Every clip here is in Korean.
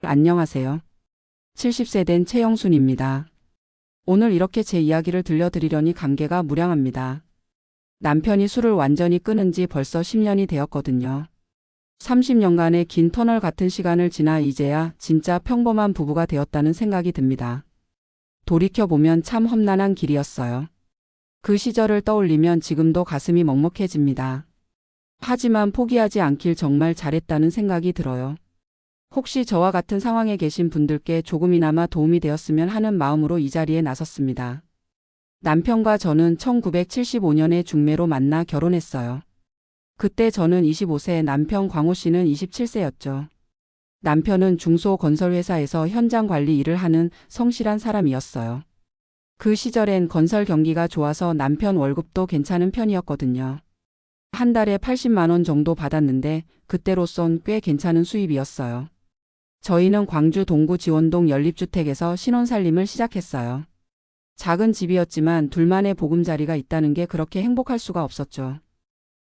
안녕하세요. 70세 된 최영순입니다. 오늘 이렇게 제 이야기를 들려드리려니 감개가 무량합니다. 남편이 술을 완전히 끊은 지 벌써 10년이 되었거든요. 30년간의 긴 터널 같은 시간을 지나 이제야 진짜 평범한 부부가 되었다는 생각이 듭니다. 돌이켜보면 참 험난한 길이었어요. 그 시절을 떠올리면 지금도 가슴이 먹먹해집니다. 하지만 포기하지 않길 정말 잘했다는 생각이 들어요. 혹시 저와 같은 상황에 계신 분들께 조금이나마 도움이 되었으면 하는 마음으로 이 자리에 나섰습니다. 남편과 저는 1975년에 중매로 만나 결혼했어요. 그때 저는 25세, 남편 광호 씨는 27세였죠. 남편은 중소건설회사에서 현장 관리 일을 하는 성실한 사람이었어요. 그 시절엔 건설 경기가 좋아서 남편 월급도 괜찮은 편이었거든요. 한 달에 80만 원 정도 받았는데 그때로선 꽤 괜찮은 수입이었어요. 저희는 광주 동구 지원동 연립주택에서 신혼살림을 시작했어요. 작은 집이었지만 둘만의 보금자리가 있다는 게 그렇게 행복할 수가 없었죠.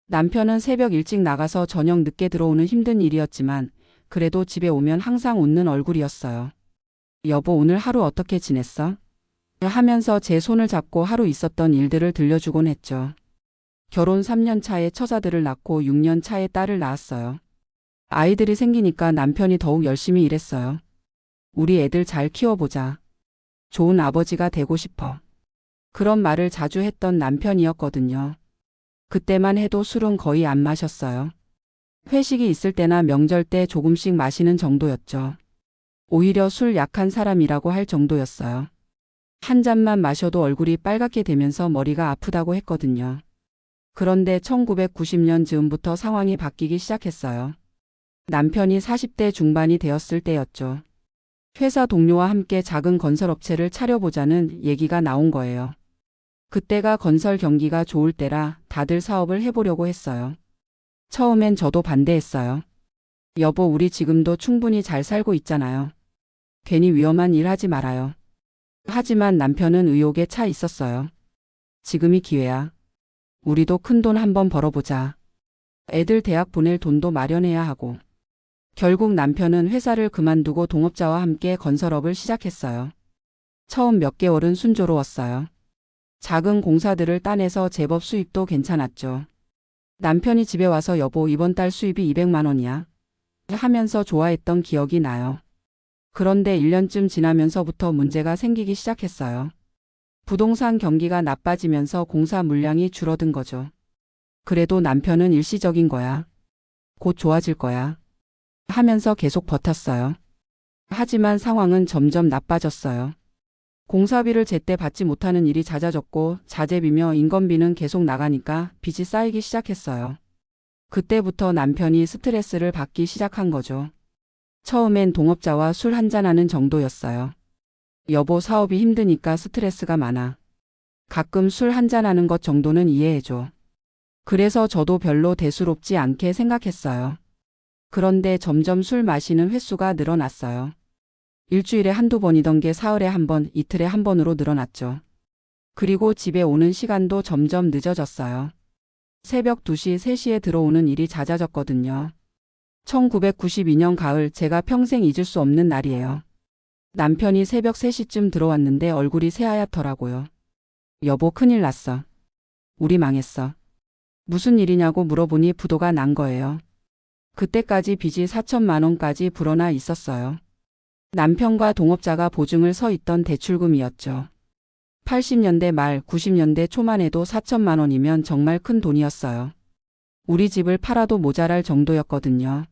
남편은 새벽 일찍 나가서 저녁 늦게 들어오는 힘든 일이었지만 그래도 집에 오면 항상 웃는 얼굴이었어요. 여보, 오늘 하루 어떻게 지냈어? 하면서 제 손을 잡고 하루 있었던 일들을 들려주곤 했죠. 결혼 3년 차에 처자들을 낳고 6년 차에 딸을 낳았어요. 아이들이 생기니까 남편이 더욱 열심히 일했어요. 우리 애들 잘 키워보자. 좋은 아버지가 되고 싶어. 그런 말을 자주 했던 남편이었거든요. 그때만 해도 술은 거의 안 마셨어요. 회식이 있을 때나 명절 때 조금씩 마시는 정도였죠. 오히려 술 약한 사람이라고 할 정도였어요. 한 잔만 마셔도 얼굴이 빨갛게 되면서 머리가 아프다고 했거든요. 그런데 1990년 즈음부터 상황이 바뀌기 시작했어요. 남편이 40대 중반이 되었을 때였죠. 회사 동료와 함께 작은 건설업체를 차려보자는 얘기가 나온 거예요. 그때가 건설 경기가 좋을 때라 다들 사업을 해보려고 했어요. 처음엔 저도 반대했어요. 여보, 우리 지금도 충분히 잘 살고 있잖아요. 괜히 위험한 일 하지 말아요. 하지만 남편은 의욕에 차 있었어요. 지금이 기회야. 우리도 큰 돈 한번 벌어보자. 애들 대학 보낼 돈도 마련해야 하고. 결국 남편은 회사를 그만두고 동업자와 함께 건설업을 시작했어요. 처음 몇 개월은 순조로웠어요. 작은 공사들을 따내서 제법 수입도 괜찮았죠. 남편이 집에 와서 여보, 이번 달 수입이 200만 원이야. 하면서 좋아했던 기억이 나요. 그런데 1년쯤 지나면서부터 문제가 생기기 시작했어요. 부동산 경기가 나빠지면서 공사 물량이 줄어든 거죠. 그래도 남편은 일시적인 거야. 곧 좋아질 거야. 하면서 계속 버텼어요. 하지만 상황은 점점 나빠졌어요. 공사비를 제때 받지 못하는 일이 잦아졌고 자재비며 인건비는 계속 나가니까 빚이 쌓이기 시작했어요. 그때부터 남편이 스트레스를 받기 시작한 거죠. 처음엔 동업자와 술 한잔하는 정도였어요. 여보, 사업이 힘드니까 스트레스가 많아. 가끔 술 한잔하는 것 정도는 이해해줘. 그래서 저도 별로 대수롭지 않게 생각했어요. 그런데 점점 술 마시는 횟수가 늘어났어요. 일주일에 한두 번이던 게 사흘에 한 번, 이틀에 한 번으로 늘어났죠. 그리고 집에 오는 시간도 점점 늦어졌어요. 새벽 2시, 3시에 들어오는 일이 잦아졌거든요. 1992년 가을, 제가 평생 잊을 수 없는 날이에요. 남편이 새벽 3시쯤 들어왔는데 얼굴이 새하얗더라고요. 여보, 큰일 났어. 우리 망했어. 무슨 일이냐고 물어보니 부도가 난 거예요. 그때까지 빚이 4천만 원까지 불어나 있었어요. 남편과 동업자가 보증을 서 있던 대출금이었죠. 80년대 말 90년대 초만 해도 4천만 원이면 정말 큰 돈이었어요. 우리 집을 팔아도 모자랄 정도였거든요.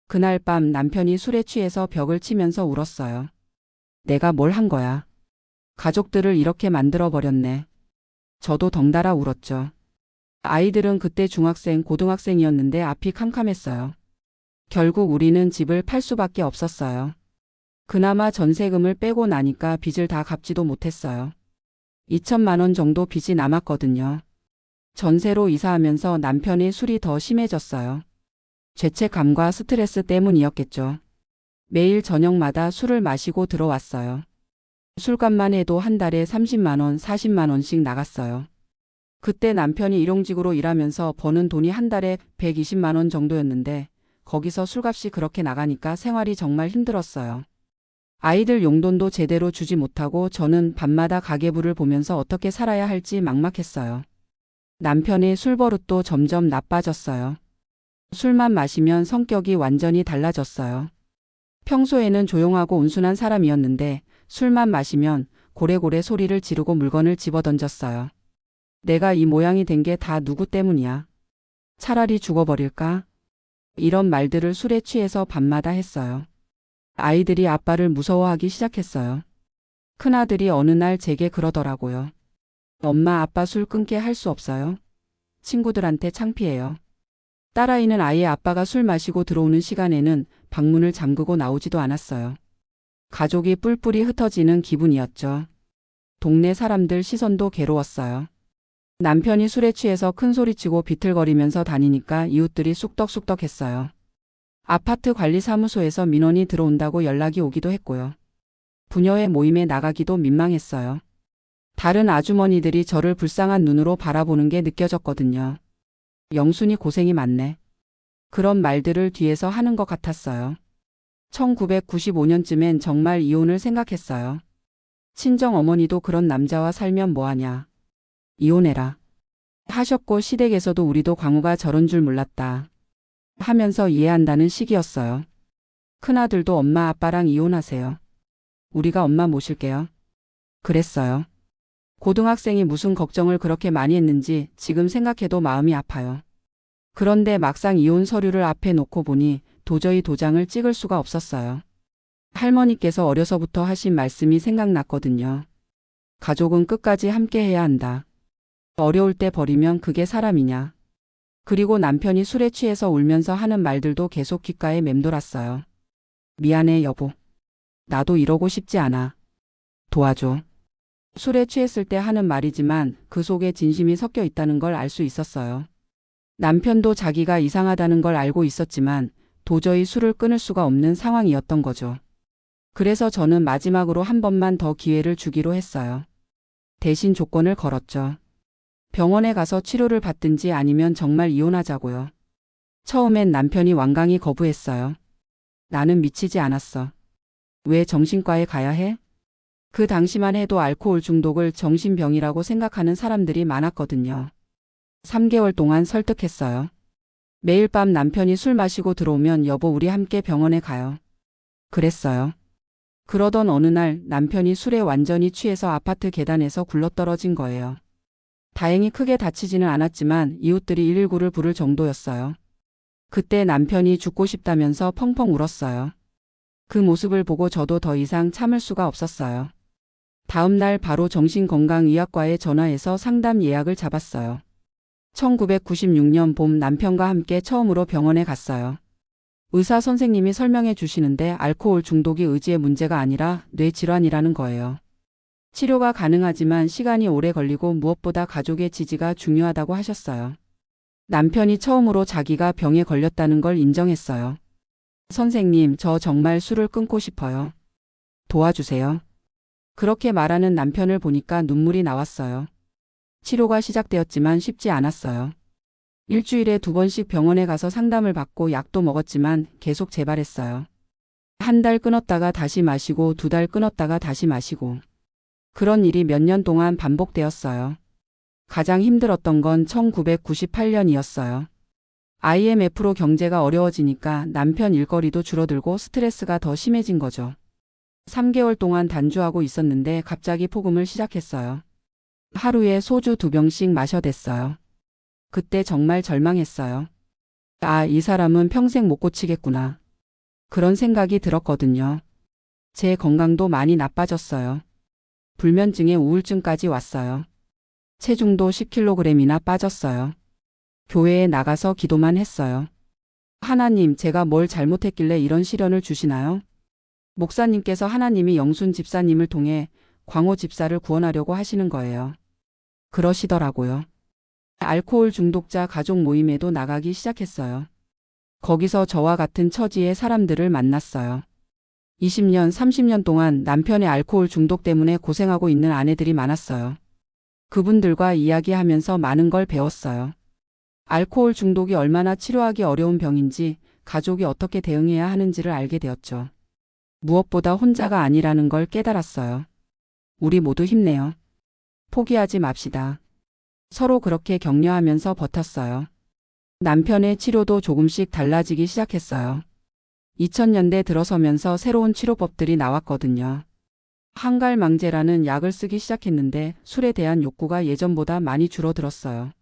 그날 밤 남편이 술에 취해서 벽을 치면서 울었어요. 내가 뭘 한 거야. 가족들을 이렇게 만들어버렸네. 저도 덩달아 울었죠. 아이들은 그때 중학생, 고등학생이었는데 앞이 캄캄했어요. 결국 우리는 집을 팔 수밖에 없었어요. 그나마 전세금을 빼고 나니까 빚을 다 갚지도 못했어요. 2천만 원 정도 빚이 남았거든요. 전세로 이사하면서 남편의 술이 더 심해졌어요. 죄책감과 스트레스 때문이었겠죠. 매일 저녁마다 술을 마시고 들어왔어요. 술값만 해도 한 달에 30만 원, 40만 원씩 나갔어요. 그때 남편이 일용직으로 일하면서 버는 돈이 한 달에 120만 원 정도였는데 거기서 술값이 그렇게 나가니까 생활이 정말 힘들었어요. 아이들 용돈도 제대로 주지 못하고 저는 밤마다 가계부를 보면서 어떻게 살아야 할지 막막했어요. 남편의 술버릇도 점점 나빠졌어요. 술만 마시면 성격이 완전히 달라졌어요. 평소에는 조용하고 온순한 사람이었는데 술만 마시면 고래고래 소리를 지르고 물건을 집어던졌어요. 내가 이 모양이 된 게 다 누구 때문이야. 차라리 죽어버릴까? 이런 말들을 술에 취해서 밤마다 했어요. 아이들이 아빠를 무서워하기 시작했어요. 큰아들이 어느 날 제게 그러더라고요. 엄마 아빠 술 끊게 할 수 없어요? 친구들한테 창피해요. 딸아이는 아예 아빠가 술 마시고 들어오는 시간에는 방문을 잠그고 나오지도 않았어요. 가족이 뿔뿔이 흩어지는 기분이었죠. 동네 사람들 시선도 괴로웠어요. 남편이 술에 취해서 큰 소리치고 비틀거리면서 다니니까 이웃들이 쑥덕쑥덕했어요. 아파트 관리사무소에서 민원이 들어온다고 연락이 오기도 했고요. 부녀회 모임에 나가기도 민망했어요. 다른 아주머니들이 저를 불쌍한 눈으로 바라보는 게 느껴졌거든요. 영순이 고생이 많네. 그런 말들을 뒤에서 하는 것 같았어요. 1995년쯤엔 정말 이혼을 생각했어요. 친정 어머니도 그런 남자와 살면 뭐하냐. 이혼해라. 하셨고 시댁에서도 우리도 광우가 저런 줄 몰랐다. 하면서 이해한다는 시기였어요. 큰아들도 엄마 아빠랑 이혼하세요. 우리가 엄마 모실게요. 그랬어요. 고등학생이 무슨 걱정을 그렇게 많이 했는지 지금 생각해도 마음이 아파요. 그런데 막상 이혼 서류를 앞에 놓고 보니 도저히 도장을 찍을 수가 없었어요. 할머니께서 어려서부터 하신 말씀이 생각났거든요. 가족은 끝까지 함께 해야 한다. 어려울 때 버리면 그게 사람이냐. 그리고 남편이 술에 취해서 울면서 하는 말들도 계속 귓가에 맴돌았어요. 미안해 여보. 나도 이러고 싶지 않아. 도와줘. 술에 취했을 때 하는 말이지만 그 속에 진심이 섞여 있다는 걸 알 수 있었어요. 남편도 자기가 이상하다는 걸 알고 있었지만 도저히 술을 끊을 수가 없는 상황이었던 거죠. 그래서 저는 마지막으로 한 번만 더 기회를 주기로 했어요. 대신 조건을 걸었죠. 병원에 가서 치료를 받든지 아니면 정말 이혼하자고요. 처음엔 남편이 완강히 거부했어요. 나는 미치지 않았어. 왜 정신과에 가야 해? 그 당시만 해도 알코올 중독을 정신병이라고 생각하는 사람들이 많았거든요. 3개월 동안 설득했어요. 매일 밤 남편이 술 마시고 들어오면 여보 우리 함께 병원에 가요. 그랬어요. 그러던 어느 날 남편이 술에 완전히 취해서 아파트 계단에서 굴러떨어진 거예요. 다행히 크게 다치지는 않았지만 이웃들이 119를 부를 정도였어요. 그때 남편이 죽고 싶다면서 펑펑 울었어요. 그 모습을 보고 저도 더 이상 참을 수가 없었어요. 다음 날 바로 정신건강의학과에 전화해서 상담 예약을 잡았어요. 1996년 봄 남편과 함께 처음으로 병원에 갔어요. 의사 선생님이 설명해 주시는데 알코올 중독이 의지의 문제가 아니라 뇌질환이라는 거예요. 치료가 가능하지만 시간이 오래 걸리고 무엇보다 가족의 지지가 중요하다고 하셨어요. 남편이 처음으로 자기가 병에 걸렸다는 걸 인정했어요. 선생님, 저 정말 술을 끊고 싶어요. 도와주세요. 그렇게 말하는 남편을 보니까 눈물이 나왔어요. 치료가 시작되었지만 쉽지 않았어요. 일주일에 2번씩 병원에 가서 상담을 받고 약도 먹었지만 계속 재발했어요. 한 달 끊었다가 다시 마시고 2달 끊었다가 다시 마시고. 그런 일이 몇 년 동안 반복되었어요. 가장 힘들었던 건 1998년이었어요. IMF로 경제가 어려워지니까 남편 일거리도 줄어들고 스트레스가 더 심해진 거죠. 3개월 동안 단주하고 있었는데 갑자기 폭음을 시작했어요. 하루에 소주 2병씩 마셔댔어요. 그때 정말 절망했어요. 아, 이 사람은 평생 못 고치겠구나. 그런 생각이 들었거든요. 제 건강도 많이 나빠졌어요. 불면증에 우울증까지 왔어요. 체중도 10kg이나 빠졌어요. 교회에 나가서 기도만 했어요. 하나님, 제가 뭘 잘못했길래 이런 시련을 주시나요? 목사님께서 하나님이 영순 집사님을 통해 광호 집사를 구원하려고 하시는 거예요. 그러시더라고요. 알코올 중독자 가족 모임에도 나가기 시작했어요. 거기서 저와 같은 처지의 사람들을 만났어요. 20년, 30년 동안 남편의 알코올 중독 때문에 고생하고 있는 아내들이 많았어요. 그분들과 이야기하면서 많은 걸 배웠어요. 알코올 중독이 얼마나 치료하기 어려운 병인지, 가족이 어떻게 대응해야 하는지를 알게 되었죠. 무엇보다 혼자가 아니라는 걸 깨달았어요. 우리 모두 힘내요. 포기하지 맙시다. 서로 그렇게 격려하면서 버텼어요. 남편의 치료도 조금씩 달라지기 시작했어요. 2000년대 들어서면서 새로운 치료법들이 나왔거든요. 항갈망제라는 약을 쓰기 시작했는데 술에 대한 욕구가 예전보다 많이 줄어들었어요.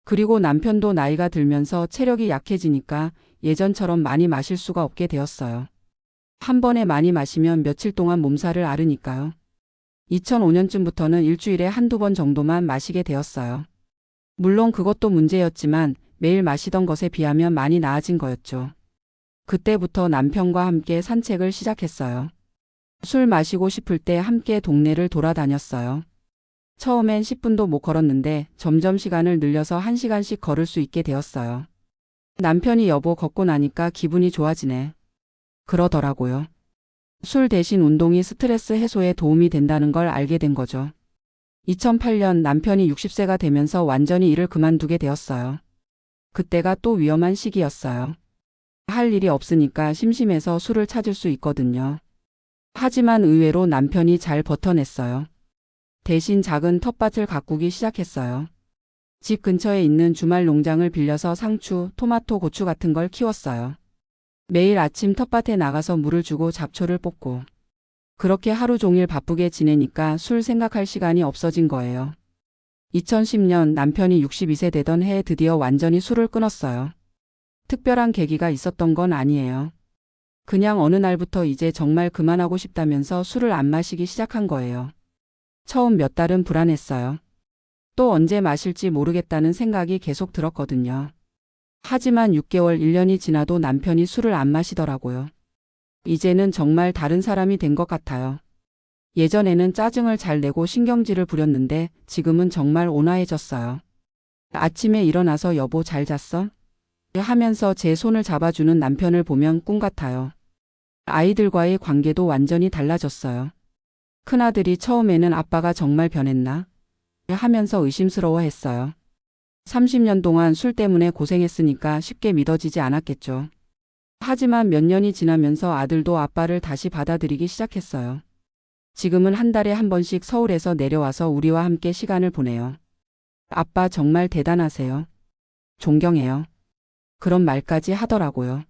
그리고 남편도 나이가 들면서 체력이 약해지니까 예전처럼 많이 마실 수가 없게 되었어요. 한 번에 많이 마시면 며칠 동안 몸살을 앓으니까요. 2005년쯤부터는 일주일에 한두 번 정도만 마시게 되었어요. 물론 그것도 문제였지만 매일 마시던 것에 비하면 많이 나아진 거였죠. 그때부터 남편과 함께 산책을 시작했어요. 술 마시고 싶을 때 함께 동네를 돌아다녔어요. 처음엔 10분도 못 걸었는데 점점 시간을 늘려서 1시간씩 걸을 수 있게 되었어요. 남편이 여보 걷고 나니까 기분이 좋아지네. 그러더라고요. 술 대신 운동이 스트레스 해소에 도움이 된다는 걸 알게 된 거죠. 2008년 남편이 60세가 되면서 완전히 일을 그만두게 되었어요. 그때가 또 위험한 시기였어요. 할 일이 없으니까 심심해서 술을 찾을 수 있거든요. 하지만 의외로 남편이 잘 버텨냈어요. 대신 작은 텃밭을 가꾸기 시작했어요. 집 근처에 있는 주말 농장을 빌려서 상추, 토마토, 고추 같은 걸 키웠어요. 매일 아침 텃밭에 나가서 물을 주고 잡초를 뽑고 그렇게 하루 종일 바쁘게 지내니까 술 생각할 시간이 없어진 거예요. 2010년 남편이 62세 되던 해에 드디어 완전히 술을 끊었어요. 특별한 계기가 있었던 건 아니에요. 그냥 어느 날부터 이제 정말 그만하고 싶다면서 술을 안 마시기 시작한 거예요. 처음 몇 달은 불안했어요. 또 언제 마실지 모르겠다는 생각이 계속 들었거든요. 하지만 6개월, 1년이 지나도 남편이 술을 안 마시더라고요. 이제는 정말 다른 사람이 된 것 같아요. 예전에는 짜증을 잘 내고 신경질을 부렸는데 지금은 정말 온화해졌어요. 아침에 일어나서 여보 잘 잤어? 하면서 제 손을 잡아주는 남편을 보면 꿈 같아요. 아이들과의 관계도 완전히 달라졌어요. 큰아들이 처음에는 아빠가 정말 변했나? 하면서 의심스러워했어요. 30년 동안 술 때문에 고생했으니까 쉽게 믿어지지 않았겠죠. 하지만 몇 년이 지나면서 아들도 아빠를 다시 받아들이기 시작했어요. 지금은 한 달에 한 번씩 서울에서 내려와서 우리와 함께 시간을 보내요. 아빠 정말 대단하세요. 존경해요. 그런 말까지 하더라고요.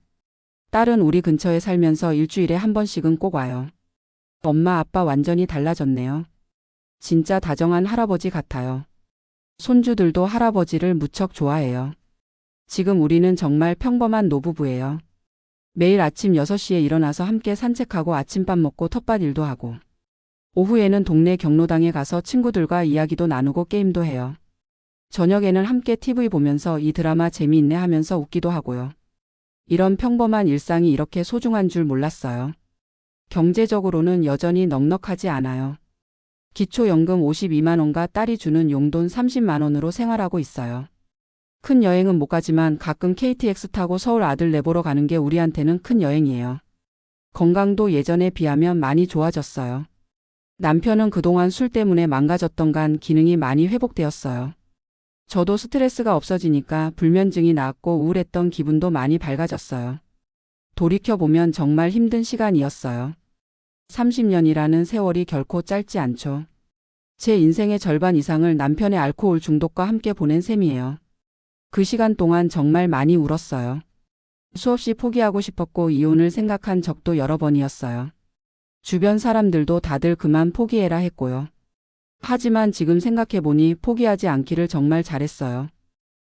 딸은 우리 근처에 살면서 일주일에 한 번씩은 꼭 와요. 엄마 아빠 완전히 달라졌네요. 진짜 다정한 할아버지 같아요. 손주들도 할아버지를 무척 좋아해요. 지금 우리는 정말 평범한 노부부예요. 매일 아침 6시에 일어나서 함께 산책하고 아침밥 먹고 텃밭 일도 하고 오후에는 동네 경로당에 가서 친구들과 이야기도 나누고 게임도 해요. 저녁에는 함께 TV 보면서 이 드라마 재미있네 하면서 웃기도 하고요. 이런 평범한 일상이 이렇게 소중한 줄 몰랐어요. 경제적으로는 여전히 넉넉하지 않아요. 기초연금 52만 원과 딸이 주는 용돈 30만 원으로 생활하고 있어요. 큰 여행은 못 가지만 가끔 KTX 타고 서울 아들 내보러 가는 게 우리한테는 큰 여행이에요. 건강도 예전에 비하면 많이 좋아졌어요. 남편은 그동안 술 때문에 망가졌던 간 기능이 많이 회복되었어요. 저도 스트레스가 없어지니까 불면증이 나았고 우울했던 기분도 많이 밝아졌어요. 돌이켜보면 정말 힘든 시간이었어요. 30년이라는 세월이 결코 짧지 않죠. 제 인생의 절반 이상을 남편의 알코올 중독과 함께 보낸 셈이에요. 그 시간 동안 정말 많이 울었어요. 수없이 포기하고 싶었고 이혼을 생각한 적도 여러 번이었어요. 주변 사람들도 다들 그만 포기해라 했고요. 하지만 지금 생각해보니 포기하지 않기를 정말 잘했어요.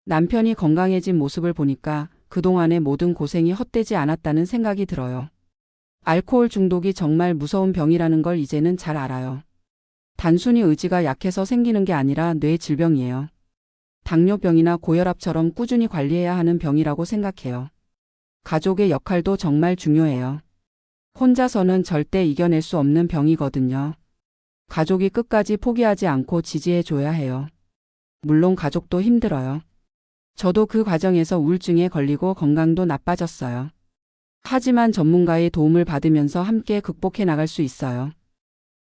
남편이 건강해진 모습을 보니까 그동안의 모든 고생이 헛되지 않았다는 생각이 들어요. 알코올 중독이 정말 무서운 병이라는 걸 이제는 잘 알아요. 단순히 의지가 약해서 생기는 게 아니라 뇌 질병이에요. 당뇨병이나 고혈압처럼 꾸준히 관리해야 하는 병이라고 생각해요. 가족의 역할도 정말 중요해요. 혼자서는 절대 이겨낼 수 없는 병이거든요. 가족이 끝까지 포기하지 않고 지지해줘야 해요. 물론 가족도 힘들어요. 저도 그 과정에서 우울증에 걸리고 건강도 나빠졌어요. 하지만 전문가의 도움을 받으면서 함께 극복해 나갈 수 있어요.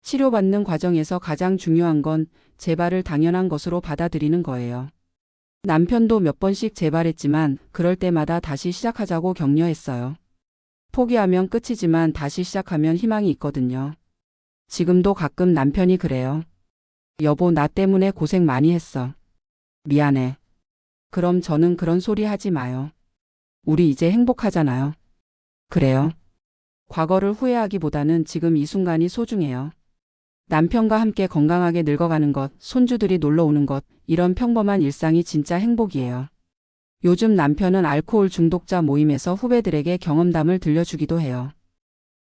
치료받는 과정에서 가장 중요한 건 재발을 당연한 것으로 받아들이는 거예요. 남편도 몇 번씩 재발했지만 그럴 때마다 다시 시작하자고 격려했어요. 포기하면 끝이지만 다시 시작하면 희망이 있거든요. 지금도 가끔 남편이 그래요. 여보, 나 때문에 고생 많이 했어. 미안해. 그럼 저는 그런 소리 하지 마요. 우리 이제 행복하잖아요. 그래요. 과거를 후회하기보다는 지금 이 순간이 소중해요. 남편과 함께 건강하게 늙어가는 것, 손주들이 놀러 오는 것, 이런 평범한 일상이 진짜 행복이에요. 요즘 남편은 알코올 중독자 모임에서 후배들에게 경험담을 들려주기도 해요.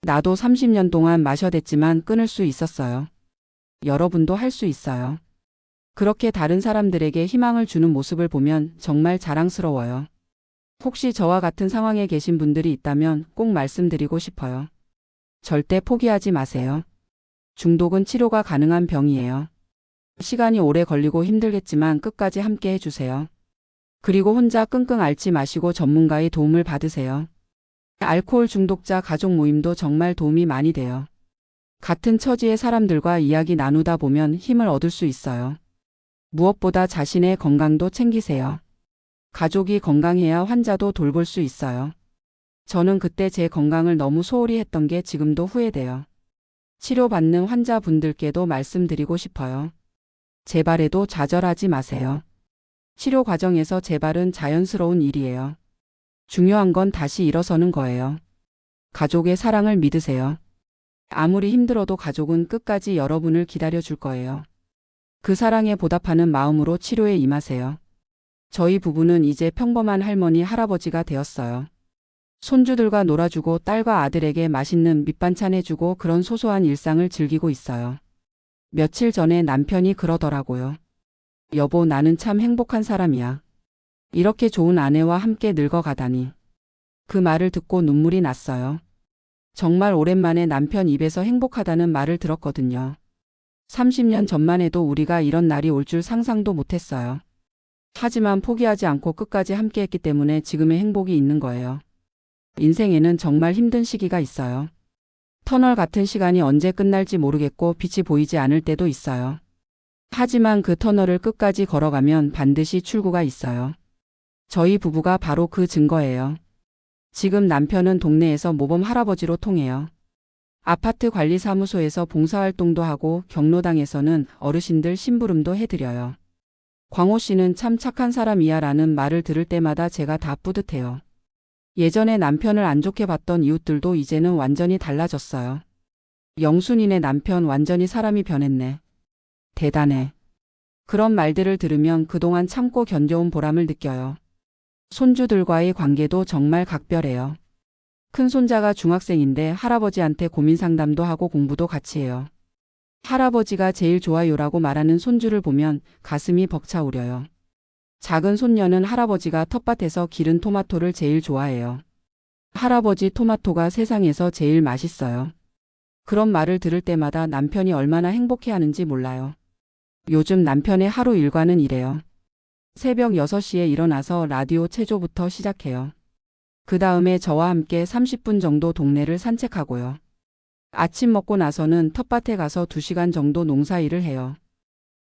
나도 30년 동안 마셔댔지만 끊을 수 있었어요. 여러분도 할 수 있어요. 그렇게 다른 사람들에게 희망을 주는 모습을 보면 정말 자랑스러워요. 혹시 저와 같은 상황에 계신 분들이 있다면 꼭 말씀드리고 싶어요. 절대 포기하지 마세요. 중독은 치료가 가능한 병이에요. 시간이 오래 걸리고 힘들겠지만 끝까지 함께 해주세요. 그리고 혼자 끙끙 앓지 마시고 전문가의 도움을 받으세요. 알코올 중독자 가족 모임도 정말 도움이 많이 돼요. 같은 처지의 사람들과 이야기 나누다 보면 힘을 얻을 수 있어요. 무엇보다 자신의 건강도 챙기세요. 가족이 건강해야 환자도 돌볼 수 있어요. 저는 그때 제 건강을 너무 소홀히 했던 게 지금도 후회돼요. 치료받는 환자분들께도 말씀드리고 싶어요. 재발에도 좌절하지 마세요. 치료 과정에서 재발은 자연스러운 일이에요. 중요한 건 다시 일어서는 거예요. 가족의 사랑을 믿으세요. 아무리 힘들어도 가족은 끝까지 여러분을 기다려줄 거예요. 그 사랑에 보답하는 마음으로 치료에 임하세요. 저희 부부는 이제 평범한 할머니, 할아버지가 되었어요. 손주들과 놀아주고 딸과 아들에게 맛있는 밑반찬 해주고 그런 소소한 일상을 즐기고 있어요. 며칠 전에 남편이 그러더라고요. 여보, 나는 참 행복한 사람이야. 이렇게 좋은 아내와 함께 늙어가다니. 그 말을 듣고 눈물이 났어요. 정말 오랜만에 남편 입에서 행복하다는 말을 들었거든요. 30년 전만 해도 우리가 이런 날이 올 줄 상상도 못했어요. 하지만 포기하지 않고 끝까지 함께했기 때문에 지금의 행복이 있는 거예요. 인생에는 정말 힘든 시기가 있어요. 터널 같은 시간이 언제 끝날지 모르겠고 빛이 보이지 않을 때도 있어요. 하지만 그 터널을 끝까지 걸어가면 반드시 출구가 있어요. 저희 부부가 바로 그 증거예요. 지금 남편은 동네에서 모범 할아버지로 통해요. 아파트 관리사무소에서 봉사활동도 하고 경로당에서는 어르신들 심부름도 해드려요. 광호 씨는 참 착한 사람이야 라는 말을 들을 때마다 제가 다 뿌듯해요. 예전에 남편을 안 좋게 봤던 이웃들도 이제는 완전히 달라졌어요. 영순이네 남편 완전히 사람이 변했네. 대단해. 그런 말들을 들으면 그동안 참고 견뎌온 보람을 느껴요. 손주들과의 관계도 정말 각별해요. 큰손자가 중학생인데 할아버지한테 고민 상담도 하고 공부도 같이 해요. 할아버지가 제일 좋아요라고 말하는 손주를 보면 가슴이 벅차오려요. 작은 손녀는 할아버지가 텃밭에서 기른 토마토를 제일 좋아해요. 할아버지 토마토가 세상에서 제일 맛있어요. 그런 말을 들을 때마다 남편이 얼마나 행복해하는지 몰라요. 요즘 남편의 하루 일과는 이래요. 새벽 6시에 일어나서 라디오 체조부터 시작해요. 그 다음에 저와 함께 30분 정도 동네를 산책하고요. 아침 먹고 나서는 텃밭에 가서 2시간 정도 농사일을 해요.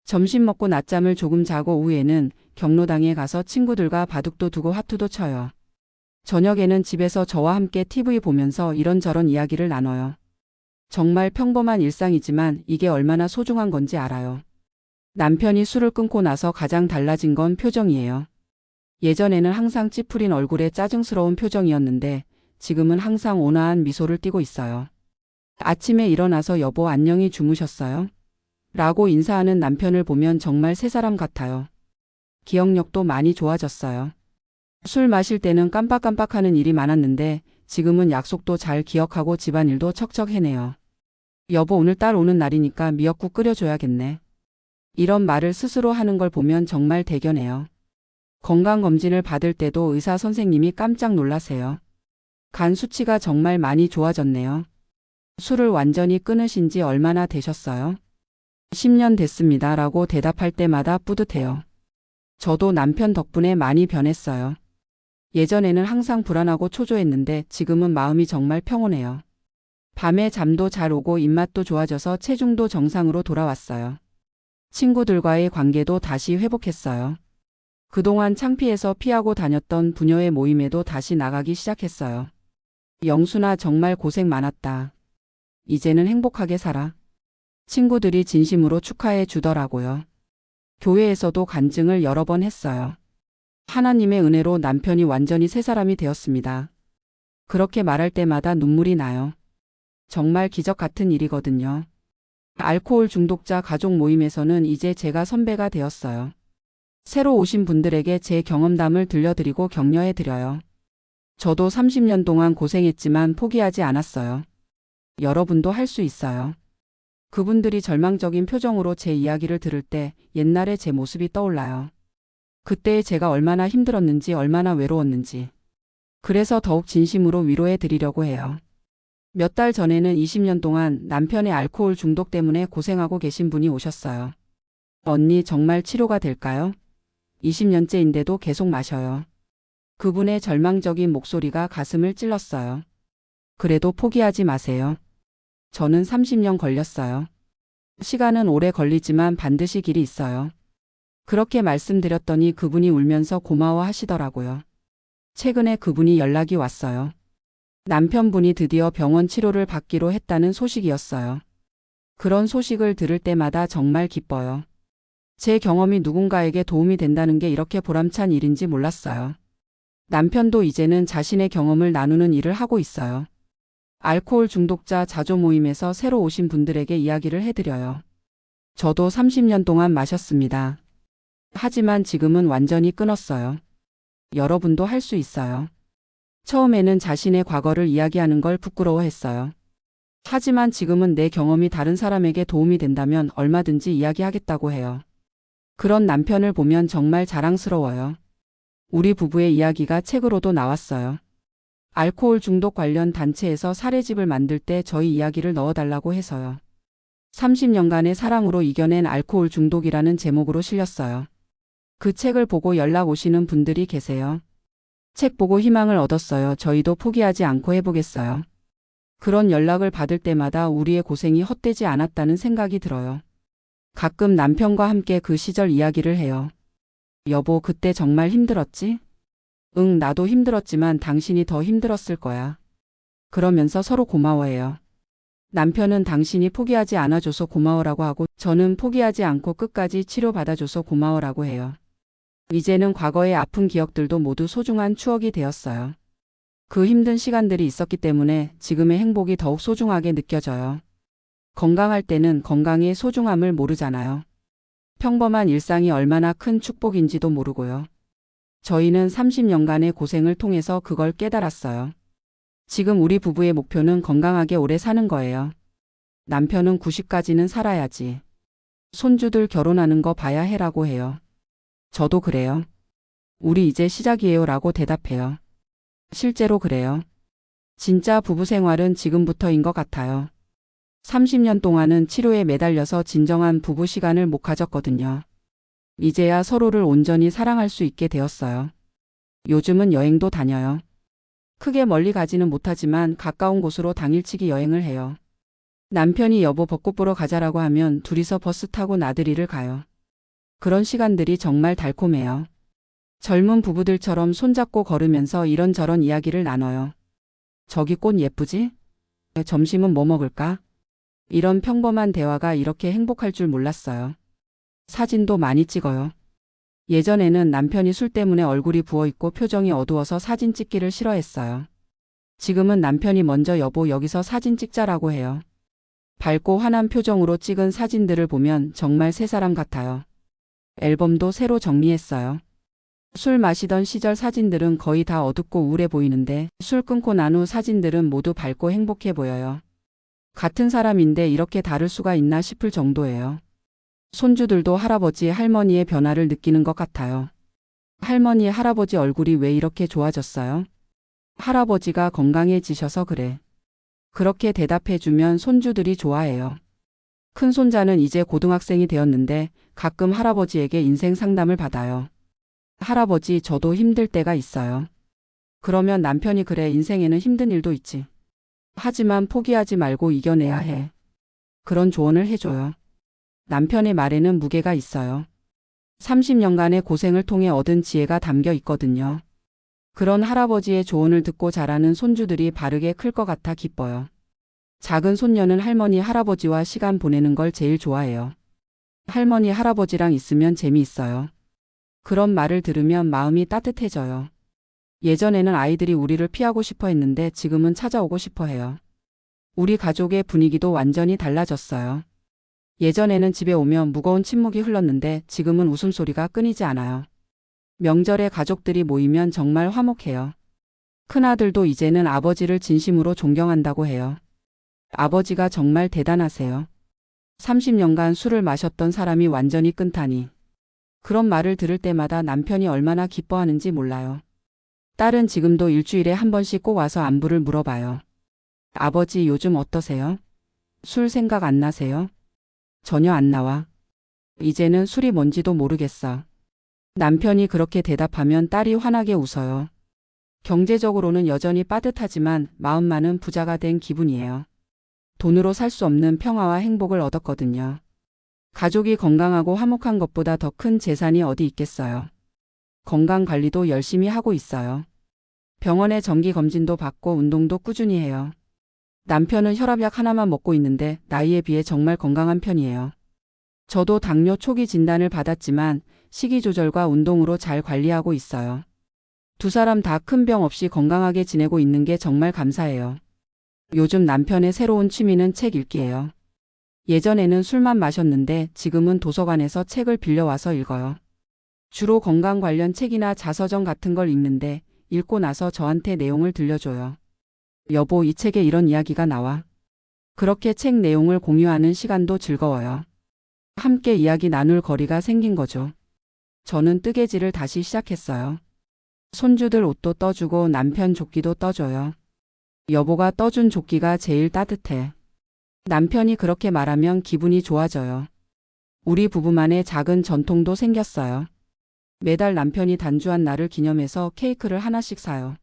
점심 먹고 낮잠을 조금 자고 오후에는 경로당에 가서 친구들과 바둑도 두고 화투도 쳐요. 저녁에는 집에서 저와 함께 TV 보면서 이런저런 이야기를 나눠요. 정말 평범한 일상이지만 이게 얼마나 소중한 건지 알아요. 남편이 술을 끊고 나서 가장 달라진 건 표정이에요. 예전에는 항상 찌푸린 얼굴에 짜증스러운 표정이었는데 지금은 항상 온화한 미소를 띠고 있어요. 아침에 일어나서 여보 안녕히 주무셨어요? 라고 인사하는 남편을 보면 정말 새 사람 같아요. 기억력도 많이 좋아졌어요. 술 마실 때는 깜빡깜빡하는 일이 많았는데 지금은 약속도 잘 기억하고 집안일도 척척 해내요. 여보 오늘 딸 오는 날이니까 미역국 끓여줘야겠네. 이런 말을 스스로 하는 걸 보면 정말 대견해요. 건강검진을 받을 때도 의사 선생님이 깜짝 놀라세요. 간 수치가 정말 많이 좋아졌네요. 술을 완전히 끊으신 지 얼마나 되셨어요? 10년 됐습니다. 라고 대답할 때마다 뿌듯해요. 저도 남편 덕분에 많이 변했어요. 예전에는 항상 불안하고 초조했는데 지금은 마음이 정말 평온해요. 밤에 잠도 잘 오고 입맛도 좋아져서 체중도 정상으로 돌아왔어요. 친구들과의 관계도 다시 회복했어요. 그동안 창피해서 피하고 다녔던 부녀의 모임에도 다시 나가기 시작했어요. 영순아, 정말 고생 많았다. 이제는 행복하게 살아. 친구들이 진심으로 축하해 주더라고요. 교회에서도 간증을 여러 번 했어요. 하나님의 은혜로 남편이 완전히 새 사람이 되었습니다. 그렇게 말할 때마다 눈물이 나요. 정말 기적 같은 일이거든요. 알코올 중독자 가족 모임에서는 이제 제가 선배가 되었어요. 새로 오신 분들에게 제 경험담을 들려드리고 격려해드려요. 저도 30년 동안 고생했지만 포기하지 않았어요. 여러분도 할 수 있어요. 그분들이 절망적인 표정으로 제 이야기를 들을 때 옛날의 제 모습이 떠올라요. 그때의 제가 얼마나 힘들었는지, 얼마나 외로웠는지. 그래서 더욱 진심으로 위로해 드리려고 해요. 몇 달 전에는 20년 동안 남편의 알코올 중독 때문에 고생하고 계신 분이 오셨어요. 언니, 정말 치료가 될까요? 20년째인데도 계속 마셔요. 그분의 절망적인 목소리가 가슴을 찔렀어요. 그래도 포기하지 마세요. 저는 30년 걸렸어요. 시간은 오래 걸리지만 반드시 길이 있어요. 그렇게 말씀드렸더니 그분이 울면서 고마워하시더라고요. 최근에 그분이 연락이 왔어요. 남편분이 드디어 병원 치료를 받기로 했다는 소식이었어요. 그런 소식을 들을 때마다 정말 기뻐요. 제 경험이 누군가에게 도움이 된다는 게 이렇게 보람찬 일인지 몰랐어요. 남편도 이제는 자신의 경험을 나누는 일을 하고 있어요. 알코올 중독자 자조 모임에서 새로 오신 분들에게 이야기를 해드려요. 저도 30년 동안 마셨습니다. 하지만 지금은 완전히 끊었어요. 여러분도 할 수 있어요. 처음에는 자신의 과거를 이야기하는 걸 부끄러워했어요. 하지만 지금은 내 경험이 다른 사람에게 도움이 된다면 얼마든지 이야기하겠다고 해요. 그런 남편을 보면 정말 자랑스러워요. 우리 부부의 이야기가 책으로도 나왔어요. 알코올 중독 관련 단체에서 사례집을 만들 때 저희 이야기를 넣어달라고 해서요. 30년간의 사랑으로 이겨낸 알코올 중독이라는 제목으로 실렸어요. 그 책을 보고 연락 오시는 분들이 계세요. 책 보고 희망을 얻었어요. 저희도 포기하지 않고 해보겠어요. 그런 연락을 받을 때마다 우리의 고생이 헛되지 않았다는 생각이 들어요. 가끔 남편과 함께 그 시절 이야기를 해요. 여보, 그때 정말 힘들었지? 응, 나도 힘들었지만 당신이 더 힘들었을 거야. 그러면서 서로 고마워해요. 남편은 당신이 포기하지 않아줘서 고마워라고 하고, 저는 포기하지 않고 끝까지 치료받아줘서 고마워라고 해요. 이제는 과거의 아픈 기억들도 모두 소중한 추억이 되었어요. 그 힘든 시간들이 있었기 때문에 지금의 행복이 더욱 소중하게 느껴져요. 건강할 때는 건강의 소중함을 모르잖아요. 평범한 일상이 얼마나 큰 축복인지도 모르고요. 저희는 30년간의 고생을 통해서 그걸 깨달았어요. 지금 우리 부부의 목표는 건강하게 오래 사는 거예요. 남편은 90까지는 살아야지. 손주들 결혼하는 거 봐야 해라고 해요. 저도 그래요. 우리 이제 시작이에요 라고 대답해요. 실제로 그래요. 진짜 부부 생활은 지금부터인 것 같아요. 30년 동안은 치료에 매달려서 진정한 부부 시간을 못 가졌거든요. 이제야 서로를 온전히 사랑할 수 있게 되었어요. 요즘은 여행도 다녀요. 크게 멀리 가지는 못하지만 가까운 곳으로 당일치기 여행을 해요. 남편이 여보 벚꽃 보러 가자라고 하면 둘이서 버스 타고 나들이를 가요. 그런 시간들이 정말 달콤해요. 젊은 부부들처럼 손잡고 걸으면서 이런저런 이야기를 나눠요. 저기 꽃 예쁘지? 점심은 뭐 먹을까? 이런 평범한 대화가 이렇게 행복할 줄 몰랐어요. 사진도 많이 찍어요. 예전에는 남편이 술 때문에 얼굴이 부어있고 표정이 어두워서 사진 찍기를 싫어했어요. 지금은 남편이 먼저 여보 여기서 사진 찍자라고 해요. 밝고 환한 표정으로 찍은 사진들을 보면 정말 새 사람 같아요. 앨범도 새로 정리했어요. 술 마시던 시절 사진들은 거의 다 어둡고 우울해 보이는데 술 끊고 난 후 사진들은 모두 밝고 행복해 보여요. 같은 사람인데 이렇게 다를 수가 있나 싶을 정도예요. 손주들도 할아버지, 할머니의 변화를 느끼는 것 같아요. 할머니, 할아버지 얼굴이 왜 이렇게 좋아졌어요? 할아버지가 건강해지셔서 그래. 그렇게 대답해주면 손주들이 좋아해요. 큰 손자는 이제 고등학생이 되었는데 가끔 할아버지에게 인생 상담을 받아요. 할아버지, 저도 힘들 때가 있어요. 그러면 남편이 그래, 인생에는 힘든 일도 있지. 하지만 포기하지 말고 이겨내야 해. 그런 조언을 해줘요. 남편의 말에는 무게가 있어요. 30년간의 고생을 통해 얻은 지혜가 담겨 있거든요. 그런 할아버지의 조언을 듣고 자라는 손주들이 바르게 클 것 같아 기뻐요. 작은 손녀는 할머니, 할아버지와 시간 보내는 걸 제일 좋아해요. 할머니, 할아버지랑 있으면 재미있어요. 그런 말을 들으면 마음이 따뜻해져요. 예전에는 아이들이 우리를 피하고 싶어 했는데 지금은 찾아오고 싶어 해요. 우리 가족의 분위기도 완전히 달라졌어요. 예전에는 집에 오면 무거운 침묵이 흘렀는데 지금은 웃음소리가 끊이지 않아요. 명절에 가족들이 모이면 정말 화목해요. 큰아들도 이제는 아버지를 진심으로 존경한다고 해요. 아버지가 정말 대단하세요. 30년간 술을 마셨던 사람이 완전히 끊다니. 그런 말을 들을 때마다 남편이 얼마나 기뻐하는지 몰라요. 딸은 지금도 일주일에 한 번씩 꼭 와서 안부를 물어봐요. 아버지 요즘 어떠세요? 술 생각 안 나세요? 전혀 안 나와. 이제는 술이 뭔지도 모르겠어. 남편이 그렇게 대답하면 딸이 환하게 웃어요. 경제적으로는 여전히 빠듯하지만 마음만은 부자가 된 기분이에요. 돈으로 살 수 없는 평화와 행복을 얻었거든요. 가족이 건강하고 화목한 것보다 더 큰 재산이 어디 있겠어요. 건강 관리도 열심히 하고 있어요. 병원에 정기 검진도 받고 운동도 꾸준히 해요. 남편은 혈압약 하나만 먹고 있는데 나이에 비해 정말 건강한 편이에요. 저도 당뇨 초기 진단을 받았지만 식이 조절과 운동으로 잘 관리하고 있어요. 두 사람 다 큰 병 없이 건강하게 지내고 있는 게 정말 감사해요. 요즘 남편의 새로운 취미는 책 읽기예요. 예전에는 술만 마셨는데 지금은 도서관에서 책을 빌려와서 읽어요. 주로 건강 관련 책이나 자서전 같은 걸 읽는데 읽고 나서 저한테 내용을 들려줘요. 여보, 이 책에 이런 이야기가 나와. 그렇게 책 내용을 공유하는 시간도 즐거워요. 함께 이야기 나눌 거리가 생긴 거죠. 저는 뜨개질을 다시 시작했어요. 손주들 옷도 떠주고 남편 조끼도 떠줘요. 여보가 떠준 조끼가 제일 따뜻해. 남편이 그렇게 말하면 기분이 좋아져요. 우리 부부만의 작은 전통도 생겼어요. 매달 남편이 단주한 날을 기념해서 케이크를 하나씩 사요.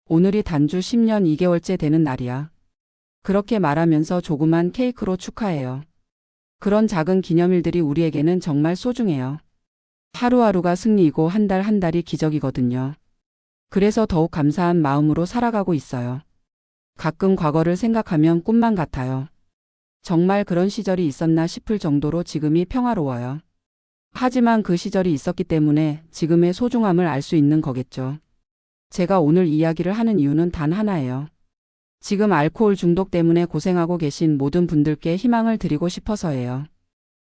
오늘이 단주 10년 2개월째 되는 날이야. 그렇게 말하면서 조그만 케이크로 축하해요. 그런 작은 기념일들이 우리에게는 정말 소중해요. 하루하루가 승리이고 한 달 한 달이 기적이거든요. 그래서 더욱 감사한 마음으로 살아가고 있어요. 가끔 과거를 생각하면 꿈만 같아요. 정말 그런 시절이 있었나 싶을 정도로 지금이 평화로워요. 하지만 그 시절이 있었기 때문에 지금의 소중함을 알 수 있는 거겠죠. 제가 오늘 이야기를 하는 이유는 단 하나예요. 지금 알코올 중독 때문에 고생하고 계신 모든 분들께 희망을 드리고 싶어서예요.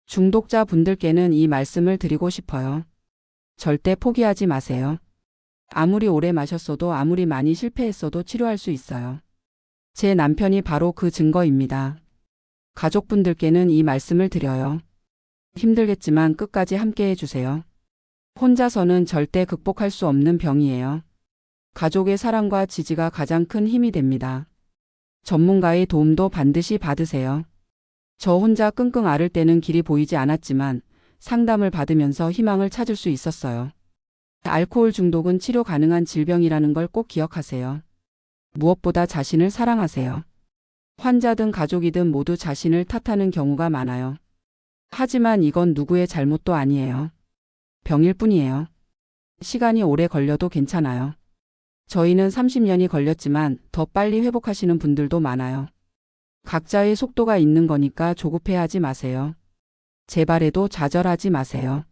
중독자 분들께는 이 말씀을 드리고 싶어요. 절대 포기하지 마세요. 아무리 오래 마셨어도 아무리 많이 실패했어도 치료할 수 있어요. 제 남편이 바로 그 증거입니다. 가족분들께는 이 말씀을 드려요. 힘들겠지만 끝까지 함께 해주세요. 혼자서는 절대 극복할 수 없는 병이에요. 가족의 사랑과 지지가 가장 큰 힘이 됩니다. 전문가의 도움도 반드시 받으세요. 저 혼자 끙끙 앓을 때는 길이 보이지 않았지만 상담을 받으면서 희망을 찾을 수 있었어요. 알코올 중독은 치료 가능한 질병이라는 걸 꼭 기억하세요. 무엇보다 자신을 사랑하세요. 환자든 가족이든 모두 자신을 탓하는 경우가 많아요. 하지만 이건 누구의 잘못도 아니에요. 병일 뿐이에요. 시간이 오래 걸려도 괜찮아요. 저희는 30년이 걸렸지만 더 빨리 회복하시는 분들도 많아요. 각자의 속도가 있는 거니까 조급해하지 마세요. 재발에도 좌절하지 마세요.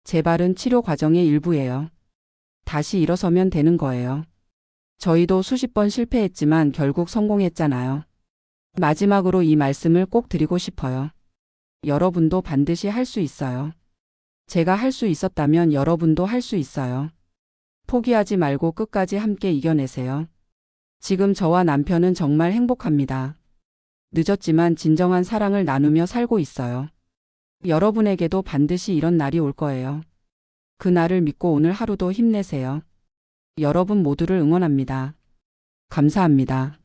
재발은 치료 과정의 일부예요. 다시 일어서면 되는 거예요. 저희도 수십 번 실패했지만 결국 성공했잖아요. 마지막으로 이 말씀을 꼭 드리고 싶어요. 여러분도 반드시 할 수 있어요. 제가 할 수 있었다면 여러분도 할 수 있어요. 포기하지 말고 끝까지 함께 이겨내세요. 지금 저와 남편은 정말 행복합니다. 늦었지만 진정한 사랑을 나누며 살고 있어요. 여러분에게도 반드시 이런 날이 올 거예요. 그 날을 믿고 오늘 하루도 힘내세요. 여러분 모두를 응원합니다. 감사합니다.